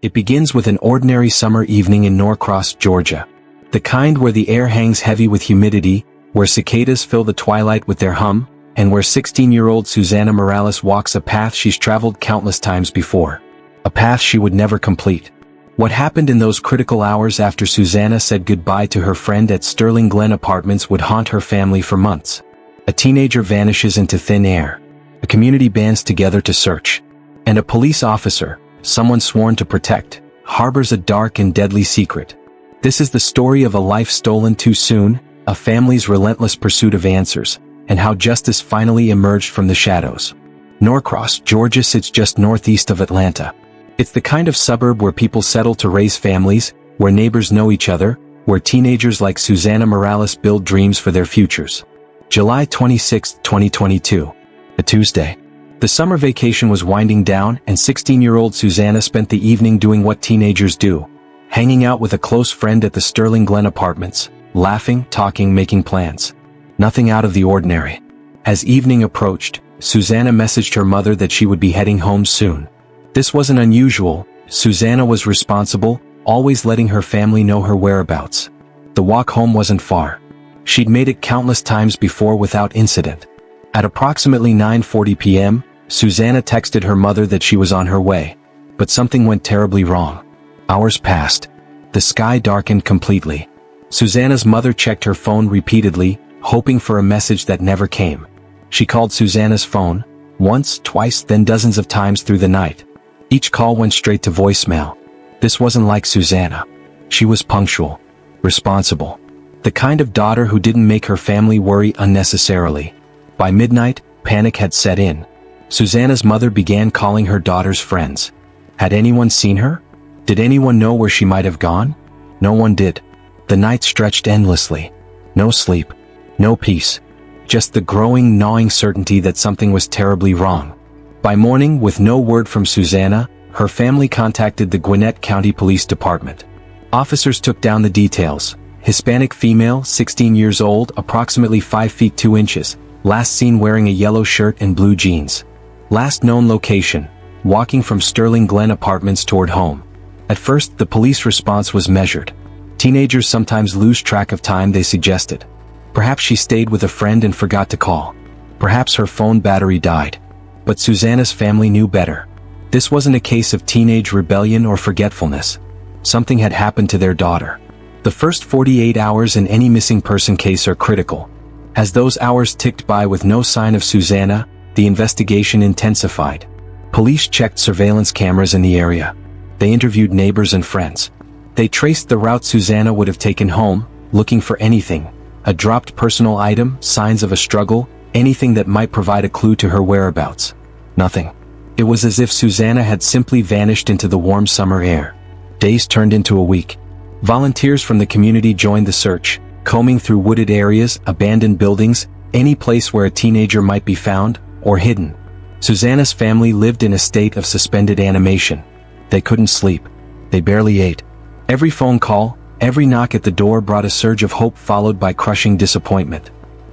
It begins with an ordinary summer evening in Norcross, Georgia. The kind where the air hangs heavy with humidity, where cicadas fill the twilight with their hum, and where 16-year-old Susana Morales walks a path she's traveled countless times before. A path she would never complete. What happened in those critical hours after Susana said goodbye to her friend at Sterling Glen Apartments would haunt her family for months. A teenager vanishes into thin air. A community bands together to search. And a police officer, someone sworn to protect, harbors a dark and deadly secret. This is the story of a life stolen too soon, a family's relentless pursuit of answers, and how justice finally emerged from the shadows. Norcross, Georgia sits just northeast of Atlanta. It's the kind of suburb where people settle to raise families, where neighbors know each other, where teenagers like Susana Morales build dreams for their futures. July 26, 2022. A Tuesday. The summer vacation was winding down, and 16-year-old Susana spent the evening doing what teenagers do. Hanging out with a close friend at the Sterling Glen Apartments, laughing, talking, making plans. Nothing out of the ordinary. As evening approached, Susana messaged her mother that she would be heading home soon. This wasn't unusual. Susana was responsible, always letting her family know her whereabouts. The walk home wasn't far. She'd made it countless times before without incident. At approximately 9:40 p.m., Susana texted her mother that she was on her way. But something went terribly wrong. Hours passed. The sky darkened completely. Susana's mother checked her phone repeatedly, hoping for a message that never came. She called Susana's phone, once, twice, then dozens of times through the night. Each call went straight to voicemail. This wasn't like Susana. She was punctual, responsible. The kind of daughter who didn't make her family worry unnecessarily. By midnight, panic had set in. Susana's mother began calling her daughter's friends. Had anyone seen her? Did anyone know where she might have gone? No one did. The night stretched endlessly. No sleep. No peace. Just the growing, gnawing certainty that something was terribly wrong. By morning, with no word from Susana, her family contacted the Gwinnett County Police Department. Officers took down the details. Hispanic female, 16 years old, approximately 5 feet 2 inches, last seen wearing a yellow shirt and blue jeans. Last known location, walking from Sterling Glen Apartments toward home. At first, the police response was measured. Teenagers sometimes lose track of time, they suggested. Perhaps she stayed with a friend and forgot to call. Perhaps her phone battery died. But Susana's family knew better. This wasn't a case of teenage rebellion or forgetfulness. Something had happened to their daughter. The first 48 hours in any missing person case are critical. As those hours ticked by with no sign of Susana, the investigation intensified. Police checked surveillance cameras in the area. They interviewed neighbors and friends. They traced the route Susana would have taken home, looking for anything. A dropped personal item, signs of a struggle, anything that might provide a clue to her whereabouts. Nothing. It was as if Susana had simply vanished into the warm summer air. Days turned into a week. Volunteers from the community joined the search, combing through wooded areas, abandoned buildings, any place where a teenager might be found, or hidden. Susana's family lived in a state of suspended animation. They couldn't sleep. They barely ate. Every phone call, every knock at the door brought a surge of hope followed by crushing disappointment.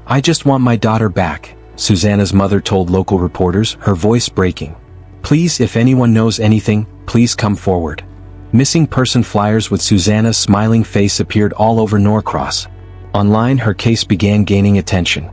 "I just want my daughter back," Susana's mother told local reporters, her voice breaking. "Please, if anyone knows anything, please come forward." Missing person flyers with Susana's smiling face appeared all over Norcross. Online, her case began gaining attention.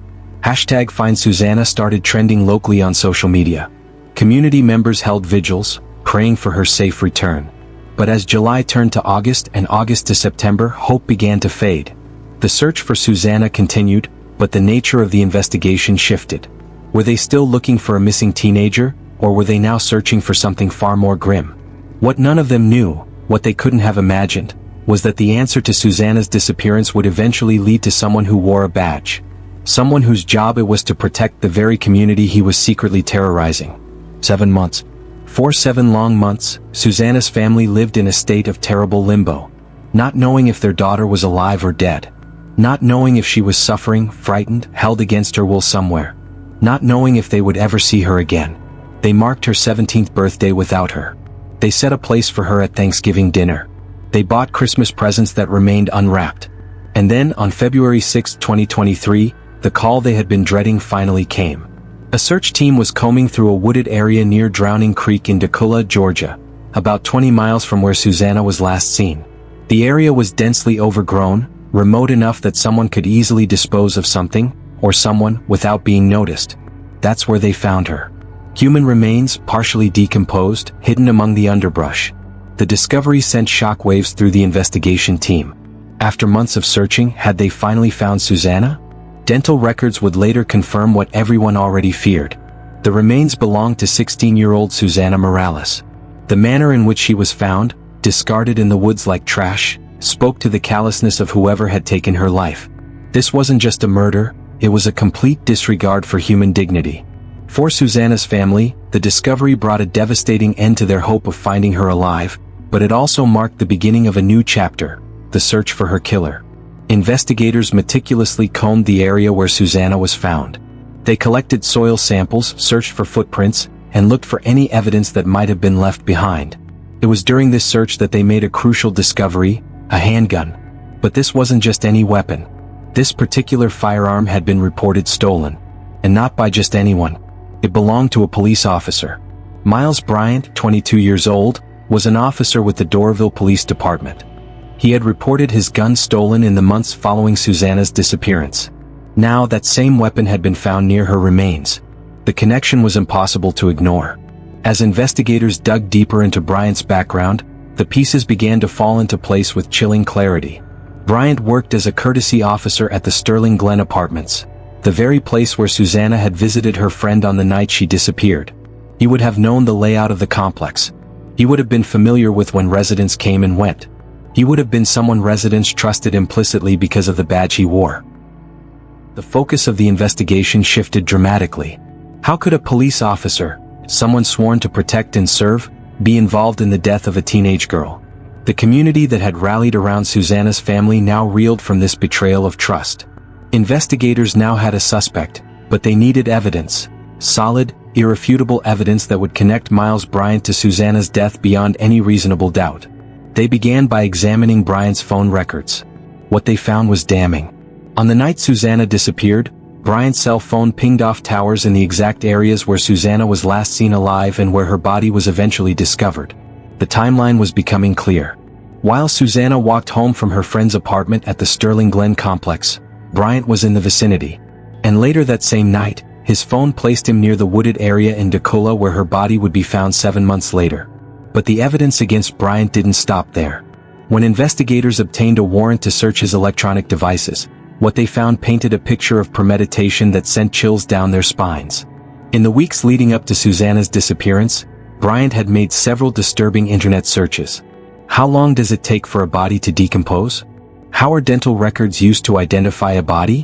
Hashtag Find Susana started trending locally on social media. Community members held vigils, praying for her safe return. But as July turned to August and August to September, hope began to fade. The search for Susana continued, but the nature of the investigation shifted. Were they still looking for a missing teenager, or were they now searching for something far more grim? What none of them knew, what they couldn't have imagined, was that the answer to Susana's disappearance would eventually lead to someone who wore a badge. Someone whose job it was to protect the very community he was secretly terrorizing. 7 months. For 7 long months, Susana's family lived in a state of terrible limbo. Not knowing if their daughter was alive or dead. Not knowing if she was suffering, frightened, held against her will somewhere. Not knowing if they would ever see her again. They marked her 17th birthday without her. They set a place for her at Thanksgiving dinner. They bought Christmas presents that remained unwrapped. And then, on February 6, 2023, the call they had been dreading finally came. A search team was combing through a wooded area near Drowning Creek in Dacula, Georgia. about 20 miles from where Susana was last seen. The area was densely overgrown, remote enough that someone could easily dispose of something, or someone, without being noticed. That's where they found her. Human remains, partially decomposed, hidden among the underbrush. The discovery sent shockwaves through the investigation team. After months of searching, had they finally found Susana? Dental records would later confirm what everyone already feared. The remains belonged to 16-year-old Susana Morales. The manner in which she was found, discarded in the woods like trash, spoke to the callousness of whoever had taken her life. This wasn't just a murder, it was a complete disregard for human dignity. For Susana's family, the discovery brought a devastating end to their hope of finding her alive, but it also marked the beginning of a new chapter, the search for her killer. Investigators meticulously combed the area where Susana was found. They collected soil samples, searched for footprints, and looked for any evidence that might have been left behind. It was during this search that they made a crucial discovery, a handgun. But this wasn't just any weapon. This particular firearm had been reported stolen. And not by just anyone. It belonged to a police officer. Miles Bryant, 22 years old, was an officer with the Doraville Police Department. He had reported his gun stolen in the months following Susana's disappearance. Now that same weapon had been found near her remains. The connection was impossible to ignore. As investigators dug deeper into Bryant's background, the pieces began to fall into place with chilling clarity. Bryant worked as a courtesy officer at the Sterling Glen Apartments, the very place where Susana had visited her friend on the night she disappeared. He would have known the layout of the complex. He would have been familiar with when residents came and went. He would have been someone residents trusted implicitly because of the badge he wore. The focus of the investigation shifted dramatically. How could a police officer, someone sworn to protect and serve, be involved in the death of a teenage girl? The community that had rallied around Susana's family now reeled from this betrayal of trust. Investigators now had a suspect, but they needed evidence. Solid, irrefutable evidence that would connect Miles Bryant to Susana's death beyond any reasonable doubt. They began by examining Bryant's phone records. What they found was damning. On the night Susana disappeared, Bryant's cell phone pinged off towers in the exact areas where Susana was last seen alive and where her body was eventually discovered. The timeline was becoming clear. While Susana walked home from her friend's apartment at the Sterling Glen complex, Bryant was in the vicinity. And later that same night, his phone placed him near the wooded area in Dacula where her body would be found 7 months later. But the evidence against Bryant didn't stop there. When investigators obtained a warrant to search his electronic devices, what they found painted a picture of premeditation that sent chills down their spines. In the weeks leading up to Susana's disappearance, Bryant had made several disturbing internet searches. How long does it take for a body to decompose? How are dental records used to identify a body?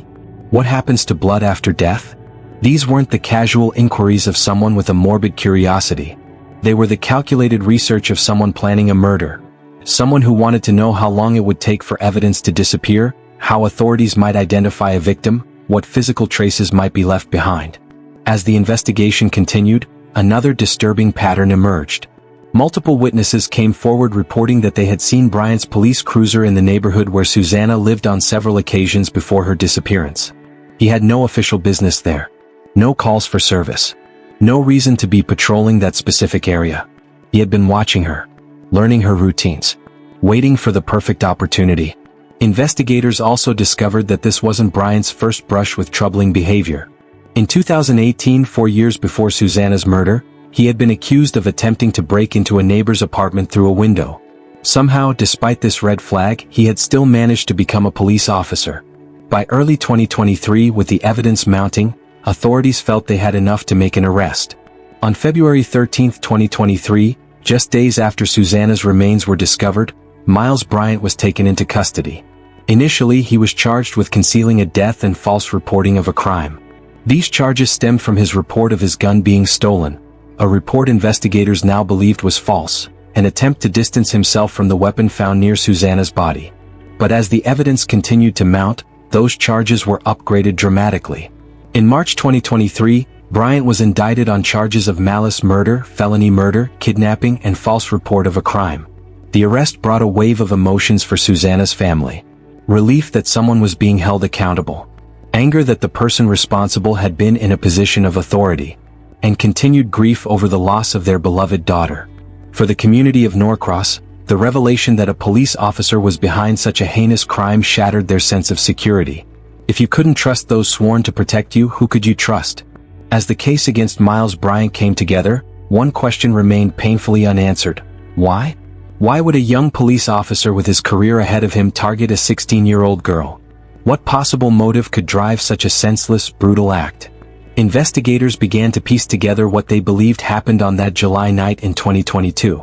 What happens to blood after death? These weren't the casual inquiries of someone with a morbid curiosity. They were the calculated research of someone planning a murder. Someone who wanted to know how long it would take for evidence to disappear, how authorities might identify a victim, what physical traces might be left behind. As the investigation continued, another disturbing pattern emerged. Multiple witnesses came forward reporting that they had seen Bryant's police cruiser in the neighborhood where Susana lived on several occasions before her disappearance. He had no official business there. No calls for service. No reason to be patrolling that specific area. He had been watching her, learning her routines, waiting for the perfect opportunity. Investigators also discovered that this wasn't Bryant's first brush with troubling behavior. In 2018, 4 years before Susana's murder, he had been accused of attempting to break into a neighbor's apartment through a window. Somehow, despite this red flag, he had still managed to become a police officer. By early 2023, with the evidence mounting, authorities felt they had enough to make an arrest. On February 13, 2023, just days after Susana's remains were discovered, Miles Bryant was taken into custody. Initially, he was charged with concealing a death and false reporting of a crime. These charges stemmed from his report of his gun being stolen, a report investigators now believed was false, an attempt to distance himself from the weapon found near Susana's body. But as the evidence continued to mount, those charges were upgraded dramatically. In March 2023, Bryant was indicted on charges of malice murder, felony murder, kidnapping, and false report of a crime. The arrest brought a wave of emotions for Susana's family. Relief that someone was being held accountable. Anger that the person responsible had been in a position of authority. And continued grief over the loss of their beloved daughter. For the community of Norcross, the revelation that a police officer was behind such a heinous crime shattered their sense of security. If you couldn't trust those sworn to protect you, who could you trust? As the case against Miles Bryant came together, one question remained painfully unanswered. Why? Why would a young police officer with his career ahead of him target a 16-year-old girl? What possible motive could drive such a senseless, brutal act? Investigators began to piece together what they believed happened on that July night in 2022.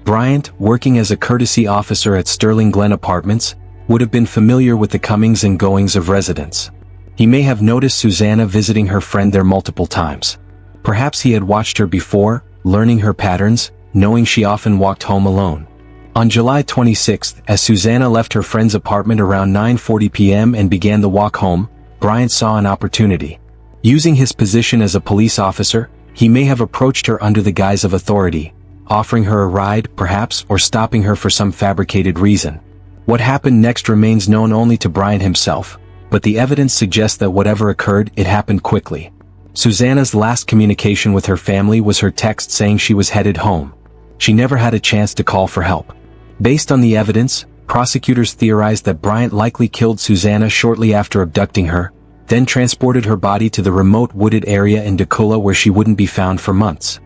Bryant, working as a courtesy officer at Sterling Glen Apartments, would have been familiar with the comings and goings of residents. He may have noticed Susana visiting her friend there multiple times. Perhaps he had watched her before, learning her patterns, knowing she often walked home alone. On July 26th, as Susana left her friend's apartment around 9:40 p.m. and began the walk home, Bryant saw an opportunity. Using his position as a police officer, he may have approached her under the guise of authority, offering her a ride, perhaps, or stopping her for some fabricated reason. What happened next remains known only to Bryant himself, but the evidence suggests that whatever occurred, it happened quickly. Susana's last communication with her family was her text saying she was headed home. She never had a chance to call for help. Based on the evidence, prosecutors theorized that Bryant likely killed Susana shortly after abducting her, then transported her body to the remote wooded area in Dacula where she wouldn't be found for months.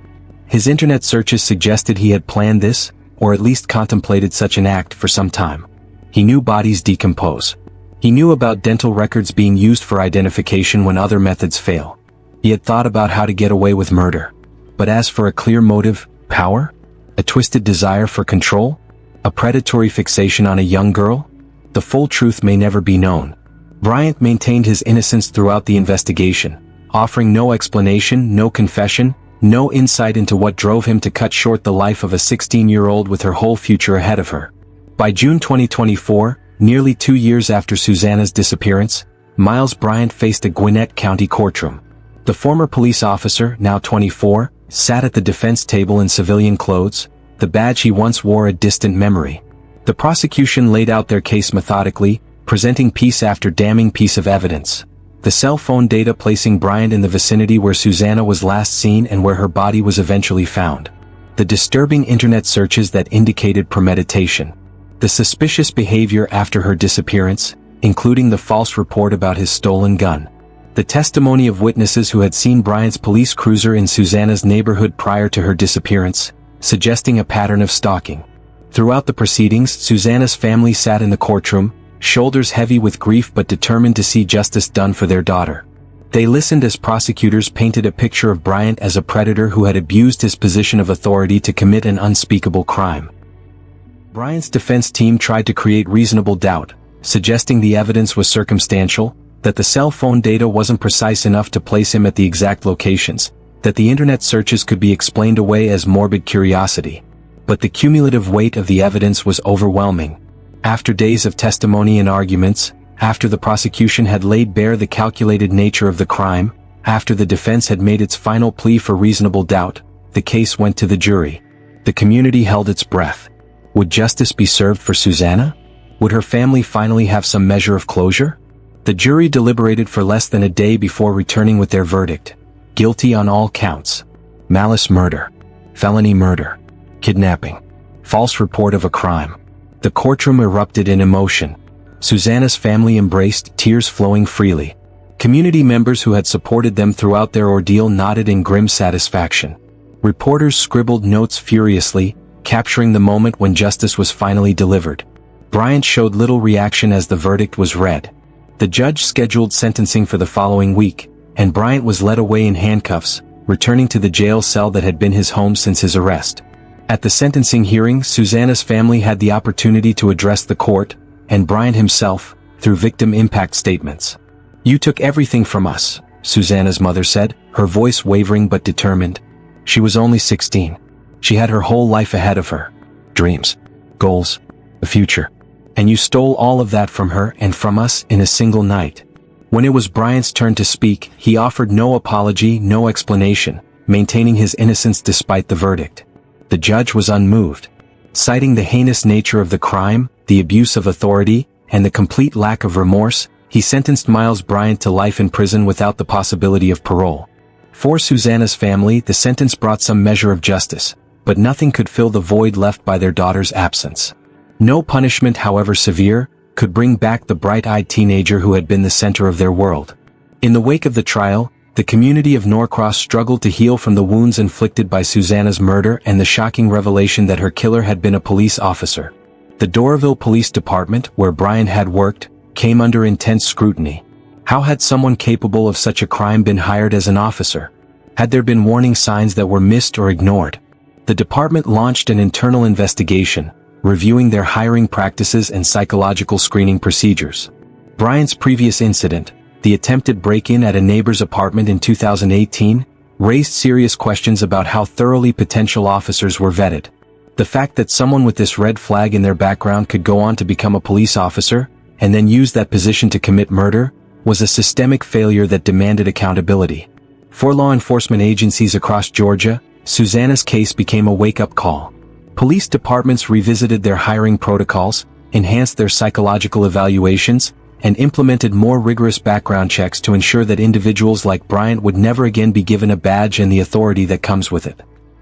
His internet searches suggested he had planned this, or at least contemplated such an act for some time. He knew bodies decompose. He knew about dental records being used for identification when other methods fail. He had thought about how to get away with murder. But as for a clear motive, power? A twisted desire for control? A predatory fixation on a young girl? The full truth may never be known. Bryant maintained his innocence throughout the investigation, offering no explanation, no confession, no insight into what drove him to cut short the life of a 16-year-old with her whole future ahead of her. By June 2024, nearly 2 years after Susana's disappearance, Miles Bryant faced a Gwinnett County courtroom. The former police officer, now 24, sat at the defense table in civilian clothes, the badge he once wore a distant memory. The prosecution laid out their case methodically, presenting piece after damning piece of evidence. The cell phone data placing Bryant in the vicinity where Susana was last seen and where her body was eventually found. The disturbing internet searches that indicated premeditation. The suspicious behavior after her disappearance, including the false report about his stolen gun. The testimony of witnesses who had seen Bryant's police cruiser in Susana's neighborhood prior to her disappearance, suggesting a pattern of stalking. Throughout the proceedings, Susana's family sat in the courtroom, shoulders heavy with grief but determined to see justice done for their daughter. They listened as prosecutors painted a picture of Bryant as a predator who had abused his position of authority to commit an unspeakable crime. Bryant's defense team tried to create reasonable doubt, suggesting the evidence was circumstantial, that the cell phone data wasn't precise enough to place him at the exact locations, that the internet searches could be explained away as morbid curiosity. But the cumulative weight of the evidence was overwhelming. After days of testimony and arguments, after the prosecution had laid bare the calculated nature of the crime, after the defense had made its final plea for reasonable doubt, the case went to the jury. The community held its breath. Would justice be served for Susana? Would her family finally have some measure of closure? The jury deliberated for less than a day before returning with their verdict. Guilty on all counts. Malice murder. Felony murder. Kidnapping. False report of a crime. The courtroom erupted in emotion. Susana's family embraced, tears flowing freely. Community members who had supported them throughout their ordeal nodded in grim satisfaction. Reporters scribbled notes furiously, capturing the moment when justice was finally delivered. Bryant showed little reaction as the verdict was read. The judge scheduled sentencing for the following week, and Bryant was led away in handcuffs, returning to the jail cell that had been his home since his arrest. At the sentencing hearing, Susana's family had the opportunity to address the court, and Bryant himself, through victim impact statements. "You took everything from us," Susana's mother said, her voice wavering but determined. She was only 16. She had her whole life ahead of her. Dreams, goals, a future. And you stole all of that from her and from us in a single night. When it was Bryant's turn to speak, he offered no apology, no explanation, maintaining his innocence despite the verdict. The judge was unmoved. Citing the heinous nature of the crime, the abuse of authority, and the complete lack of remorse, he sentenced Miles Bryant to life in prison without the possibility of parole. For Susana's family, the sentence brought some measure of justice, but nothing could fill the void left by their daughter's absence. No punishment, however severe, could bring back the bright-eyed teenager who had been the center of their world. In the wake of the trial, the community of Norcross struggled to heal from the wounds inflicted by Susana's murder and the shocking revelation that her killer had been a police officer. The Doraville Police Department, where Bryant had worked, came under intense scrutiny. How had someone capable of such a crime been hired as an officer? Had there been warning signs that were missed or ignored? The department launched an internal investigation, reviewing their hiring practices and psychological screening procedures. Bryant's previous incident, the attempted break-in at a neighbor's apartment in 2018, raised serious questions about how thoroughly potential officers were vetted. The fact that someone with this red flag in their background could go on to become a police officer, and then use that position to commit murder, was a systemic failure that demanded accountability. For law enforcement agencies across Georgia, Susana's case became a wake-up call. Police departments revisited their hiring protocols, enhanced their psychological evaluations, and implemented more rigorous background checks to ensure that individuals like Bryant would never again be given a badge and the authority that comes with it.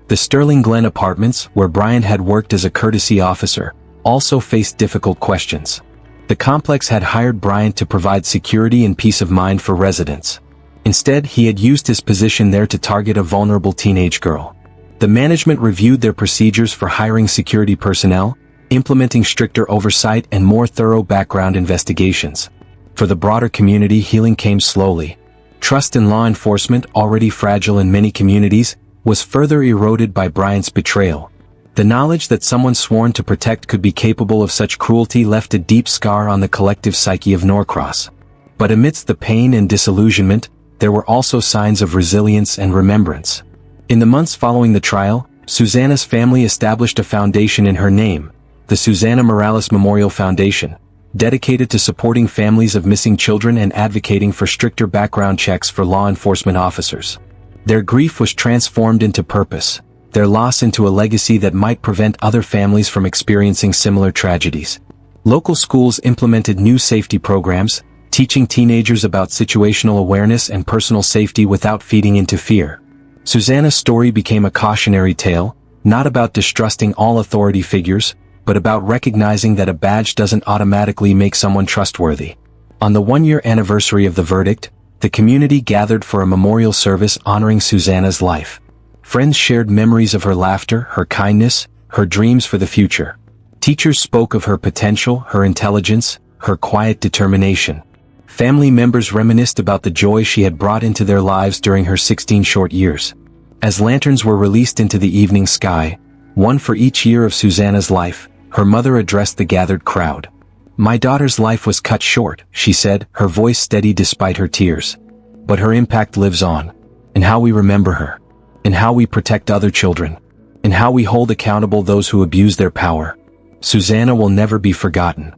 The Sterling Glen Apartments, where Bryant had worked as a courtesy officer, also faced difficult questions. The complex had hired Bryant to provide security and peace of mind for residents. Instead, he had used his position there to target a vulnerable teenage girl. The management reviewed their procedures for hiring security personnel, implementing stricter oversight and more thorough background investigations. For the broader community, healing came slowly. Trust in law enforcement, already fragile in many communities, was further eroded by Bryant's betrayal. The knowledge that someone sworn to protect could be capable of such cruelty left a deep scar on the collective psyche of Norcross. But amidst the pain and disillusionment, there were also signs of resilience and remembrance. In the months following the trial, Susana's family established a foundation in her name, the Susana Morales Memorial Foundation, dedicated to supporting families of missing children and advocating for stricter background checks for law enforcement officers. Their grief was transformed into purpose, their loss into a legacy that might prevent other families from experiencing similar tragedies. Local schools implemented new safety programs, teaching teenagers about situational awareness and personal safety without feeding into fear. Susana's story became a cautionary tale, not about distrusting all authority figures, but about recognizing that a badge doesn't automatically make someone trustworthy. On the one-year anniversary of the verdict, the community gathered for a memorial service honoring Susana's life. Friends shared memories of her laughter, her kindness, her dreams for the future. Teachers spoke of her potential, her intelligence, her quiet determination. Family members reminisced about the joy she had brought into their lives during her 16 short years. As lanterns were released into the evening sky, one for each year of Susana's life, her mother addressed the gathered crowd. "My daughter's life was cut short," she said, her voice steady despite her tears. "But her impact lives on, in how we remember her, in how we protect other children, in how we hold accountable those who abuse their power. Susana will never be forgotten."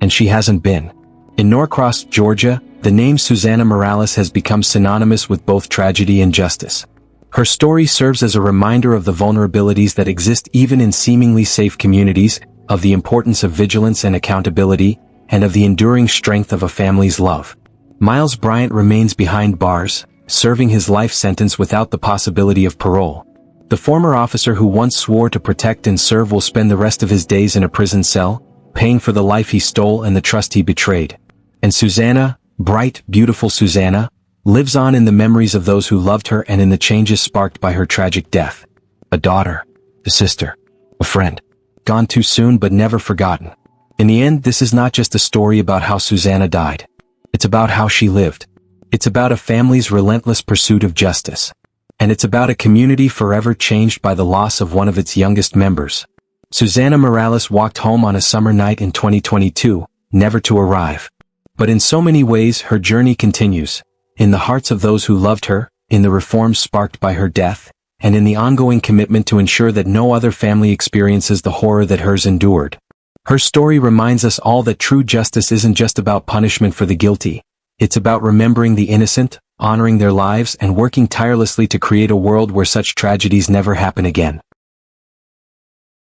And she hasn't been. In Norcross, Georgia, the name Susana Morales has become synonymous with both tragedy and justice. Her story serves as a reminder of the vulnerabilities that exist even in seemingly safe communities, of the importance of vigilance and accountability, and of the enduring strength of a family's love. Miles Bryant remains behind bars, serving his life sentence without the possibility of parole. The former officer who once swore to protect and serve will spend the rest of his days in a prison cell, paying for the life he stole and the trust he betrayed. And Susana, bright, beautiful Susana, lives on in the memories of those who loved her and in the changes sparked by her tragic death. A daughter, a sister, a friend. Gone too soon but never forgotten. In the end, this is not just a story about how Susana died. It's about how she lived. It's about a family's relentless pursuit of justice. And it's about a community forever changed by the loss of one of its youngest members. Susana Morales walked home on a summer night in 2022, never to arrive. But in so many ways, her journey continues. In the hearts of those who loved her, in the reforms sparked by her death, and in the ongoing commitment to ensure that no other family experiences the horror that hers endured. Her story reminds us all that true justice isn't just about punishment for the guilty. It's about remembering the innocent, honoring their lives, and working tirelessly to create a world where such tragedies never happen again.